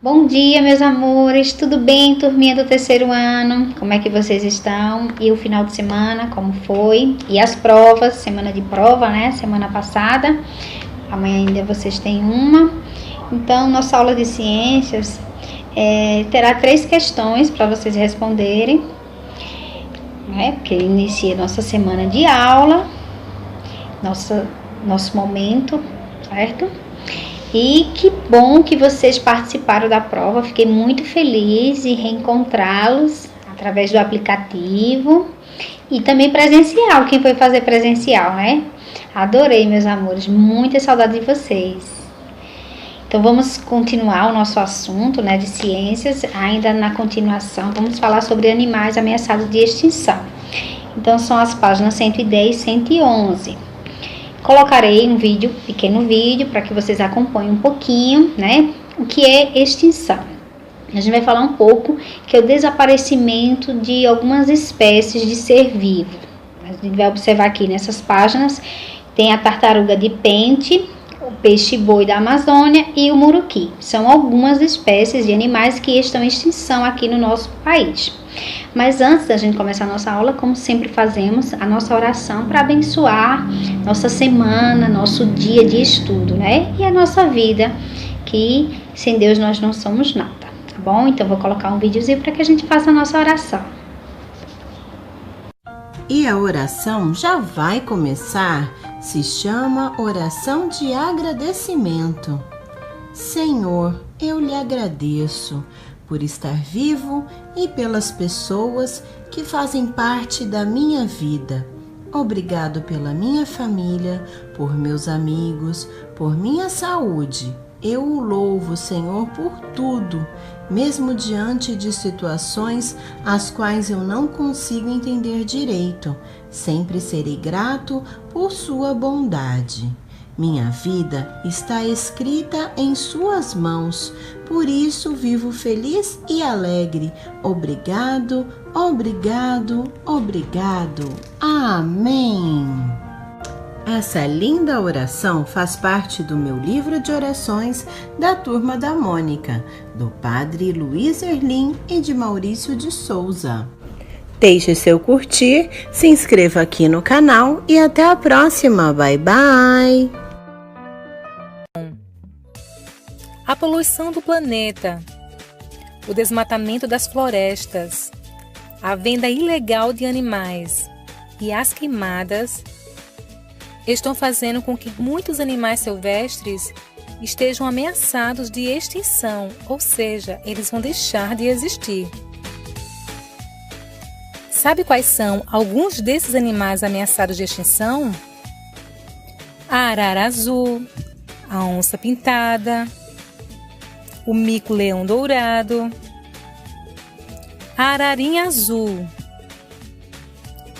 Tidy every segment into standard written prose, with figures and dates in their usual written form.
Bom dia, meus amores, tudo bem, turminha do terceiro ano? Como é que vocês estão? E o final de semana, como foi? E as provas, semana de prova, né? Semana passada, amanhã ainda vocês têm uma. Então, nossa aula de ciências terá 3 questões para vocês responderem, né? Porque inicia nossa semana de aula, nosso momento, certo? E que bom que vocês participaram da prova, fiquei muito feliz em reencontrá-los através do aplicativo e também presencial, quem foi fazer presencial, né? Adorei, meus amores, muita saudade de vocês. Então vamos continuar o nosso assunto, né, de ciências. Ainda na continuação, vamos falar sobre animais ameaçados de extinção. Então são as páginas 110 e 111. Colocarei um pequeno vídeo, para que vocês acompanhem um pouquinho, né? O que é extinção. A gente vai falar um pouco que é o desaparecimento de algumas espécies de ser vivo. A gente vai observar aqui nessas páginas, tem a tartaruga de pente, o peixe-boi da Amazônia e o muruqui. São algumas espécies de animais que estão em extinção aqui no nosso país. Mas antes da gente começar a nossa aula, como sempre fazemos, a nossa oração para abençoar nossa semana, nosso dia de estudo, né? E a nossa vida, que sem Deus nós não somos nada, tá bom? Então vou colocar um videozinho para que a gente faça a nossa oração. E a oração já vai começar, se chama oração de agradecimento. Senhor, eu lhe agradeço por estar vivo e pelas pessoas que fazem parte da minha vida. Obrigado pela minha família, por meus amigos, por minha saúde. Eu o louvo, Senhor, por tudo, mesmo diante de situações as quais eu não consigo entender direito. Sempre serei grato por sua bondade. Minha vida está escrita em suas mãos, por isso vivo feliz e alegre. Obrigado, obrigado, obrigado. Amém. Essa linda oração faz parte do meu livro de orações da Turma da Mônica, do Padre Luiz Erlim e de Maurício de Souza. Deixe seu curtir, se inscreva aqui no canal e até a próxima. Bye, bye! A poluição do planeta, o desmatamento das florestas, a venda ilegal de animais e as queimadas estão fazendo com que muitos animais silvestres estejam ameaçados de extinção, ou seja, eles vão deixar de existir. Sabe quais são alguns desses animais ameaçados de extinção? A arara azul, a onça pintada, o mico-leão dourado, a ararinha azul,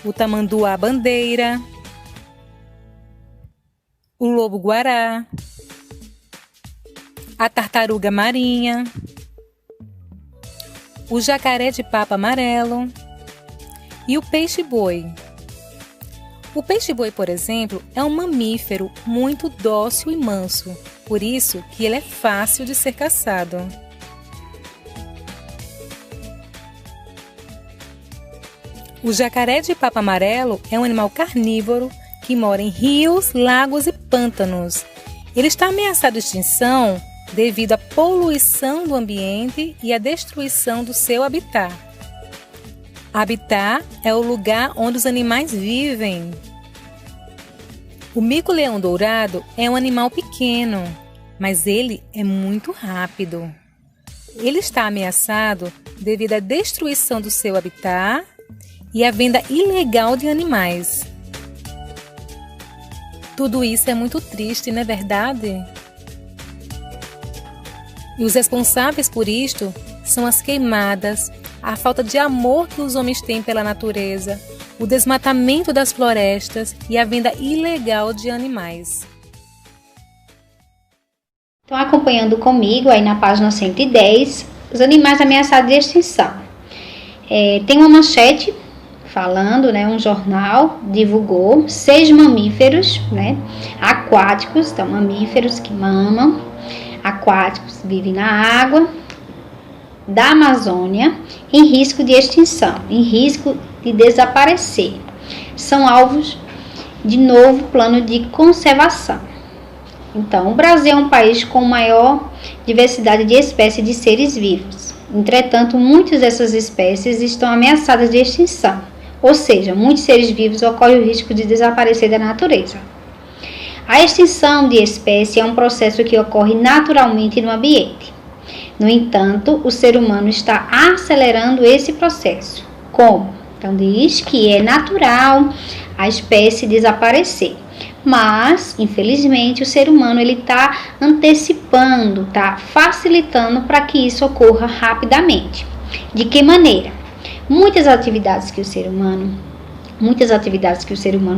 o tamanduá-bandeira, o lobo-guará, a tartaruga marinha, o jacaré de papa amarelo e o peixe-boi. O peixe-boi, por exemplo, é um mamífero muito dócil e manso, por isso que ele é fácil de ser caçado. O jacaré de papa amarelo é um animal carnívoro que mora em rios, lagos e pântanos. Ele está ameaçado de extinção devido à poluição do ambiente e à destruição do seu habitat. Habitat é o lugar onde os animais vivem. O mico-leão dourado é um animal pequeno, mas ele é muito rápido. Ele está ameaçado devido à destruição do seu habitat e à venda ilegal de animais. Tudo isso é muito triste, não é verdade? E os responsáveis por isto são as queimadas, a falta de amor que os homens têm pela natureza, o desmatamento das florestas e a venda ilegal de animais. Então, acompanhando comigo aí na página 110, os animais ameaçados de extinção. Tem uma manchete falando, né, um jornal divulgou 6 mamíferos, né, aquáticos, então mamíferos que mamam, aquáticos vivem na água, da Amazônia em risco de extinção, em risco de desaparecer. São alvos de novo plano de conservação. Então, o Brasil é um país com maior diversidade de espécies de seres vivos. Entretanto, muitas dessas espécies estão ameaçadas de extinção, ou seja, muitos seres vivos ocorre o risco de desaparecer da natureza. A extinção de espécie é um processo que ocorre naturalmente no ambiente. No entanto, o ser humano está acelerando esse processo. Como? Então, diz que é natural a espécie desaparecer. Mas, infelizmente, o ser humano está antecipando, está facilitando para que isso ocorra rapidamente. De que maneira? Muitas atividades que o ser humano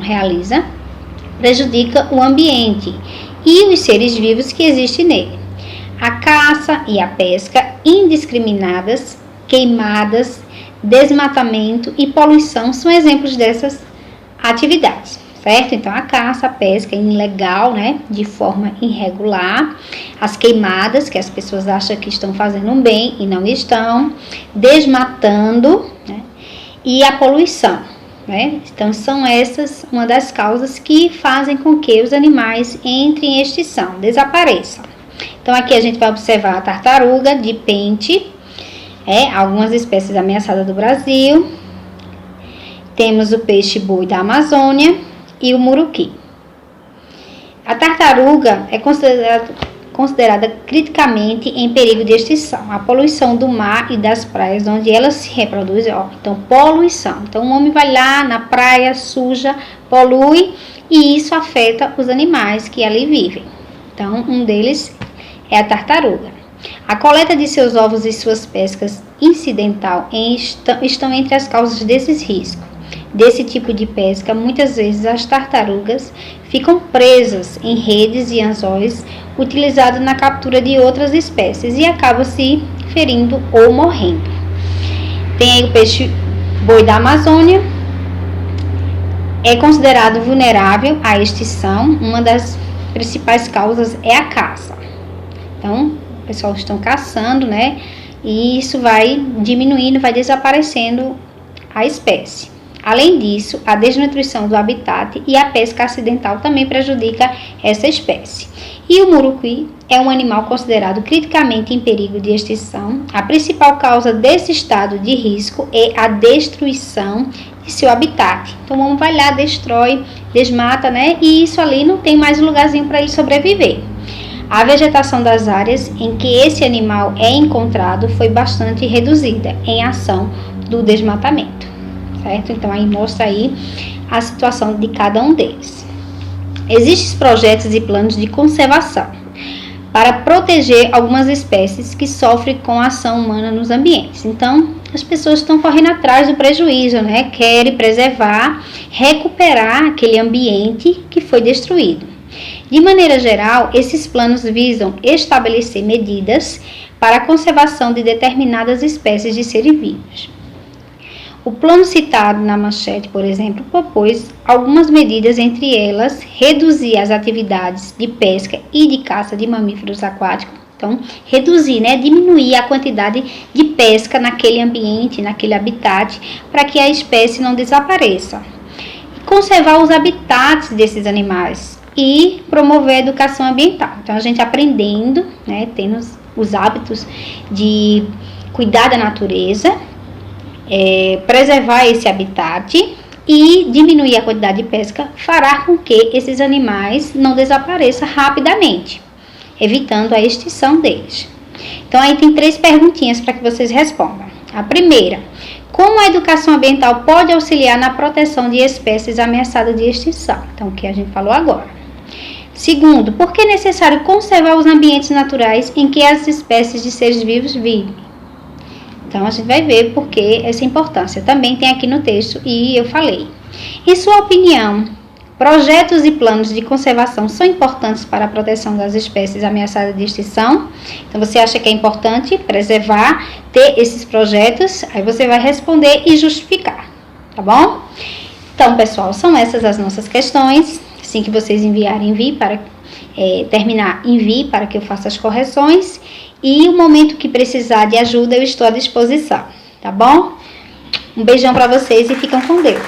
realiza prejudica o ambiente e os seres vivos que existem nele. A caça e a pesca indiscriminadas, queimadas, desmatamento e poluição são exemplos dessas atividades, certo? Então, a caça, a pesca ilegal, né, de forma irregular, as queimadas, que as pessoas acham que estão fazendo um bem e não estão, desmatando, né, e a poluição, né? Então, são essas uma das causas que fazem com que os animais entrem em extinção, desapareçam. Então, aqui a gente vai observar a tartaruga de pente, algumas espécies ameaçadas do Brasil. Temos o peixe-boi da Amazônia e o muruqui. A tartaruga é considerada criticamente em perigo de extinção. A poluição do mar e das praias onde ela se reproduz, então poluição. Então o homem vai lá na praia, suja, polui e isso afeta os animais que ali vivem. Então um deles é a tartaruga. A coleta de seus ovos e suas pescas incidental estão entre as causas desses riscos. Desse tipo de pesca, muitas vezes as tartarugas ficam presas em redes e anzóis utilizados na captura de outras espécies e acabam se ferindo ou morrendo. Tem aí o peixe-boi da Amazônia, é considerado vulnerável à extinção. Uma das principais causas é a caça. Então, o pessoal está caçando, né? E isso vai diminuindo, vai desaparecendo a espécie. Além disso, a desnutrição do habitat e a pesca acidental também prejudica essa espécie. E o muruqui é um animal considerado criticamente em perigo de extinção. A principal causa desse estado de risco é a destruição de seu habitat. Então, o homem vai lá, destrói, desmata, né? E isso ali não tem mais um lugarzinho para ele sobreviver. A vegetação das áreas em que esse animal é encontrado foi bastante reduzida em ação do desmatamento, certo? Então, aí mostra aí a situação de cada um deles. Existem projetos e planos de conservação para proteger algumas espécies que sofrem com a ação humana nos ambientes. Então, as pessoas estão correndo atrás do prejuízo, né? Querem preservar, recuperar aquele ambiente que foi destruído. De maneira geral, esses planos visam estabelecer medidas para a conservação de determinadas espécies de seres vivos. O plano citado na manchete, por exemplo, propôs algumas medidas, entre elas, reduzir as atividades de pesca e de caça de mamíferos aquáticos. Então, reduzir, né, diminuir a quantidade de pesca naquele ambiente, naquele habitat, para que a espécie não desapareça. Conservar os habitats desses animais e promover a educação ambiental. Então, a gente aprendendo, né, tendo os hábitos de cuidar da natureza, preservar esse habitat e diminuir a quantidade de pesca fará com que esses animais não desapareçam rapidamente, evitando a extinção deles. Então, aí tem 3 perguntinhas para que vocês respondam. A primeira: como a educação ambiental pode auxiliar na proteção de espécies ameaçadas de extinção? Então, o que a gente falou agora. Segundo, por que é necessário conservar os ambientes naturais em que as espécies de seres vivos vivem? Então, a gente vai ver por que essa importância. Também tem aqui no texto e eu falei. Em sua opinião, projetos e planos de conservação são importantes para a proteção das espécies ameaçadas de extinção? Então, você acha que é importante preservar, ter esses projetos? Aí você vai responder e justificar, tá bom? Então, pessoal, são essas as nossas questões. Assim que vocês enviarem, envie para terminar, envie para que eu faça as correções. E o momento que precisar de ajuda, eu estou à disposição, tá bom? Um beijão para vocês e ficam com Deus.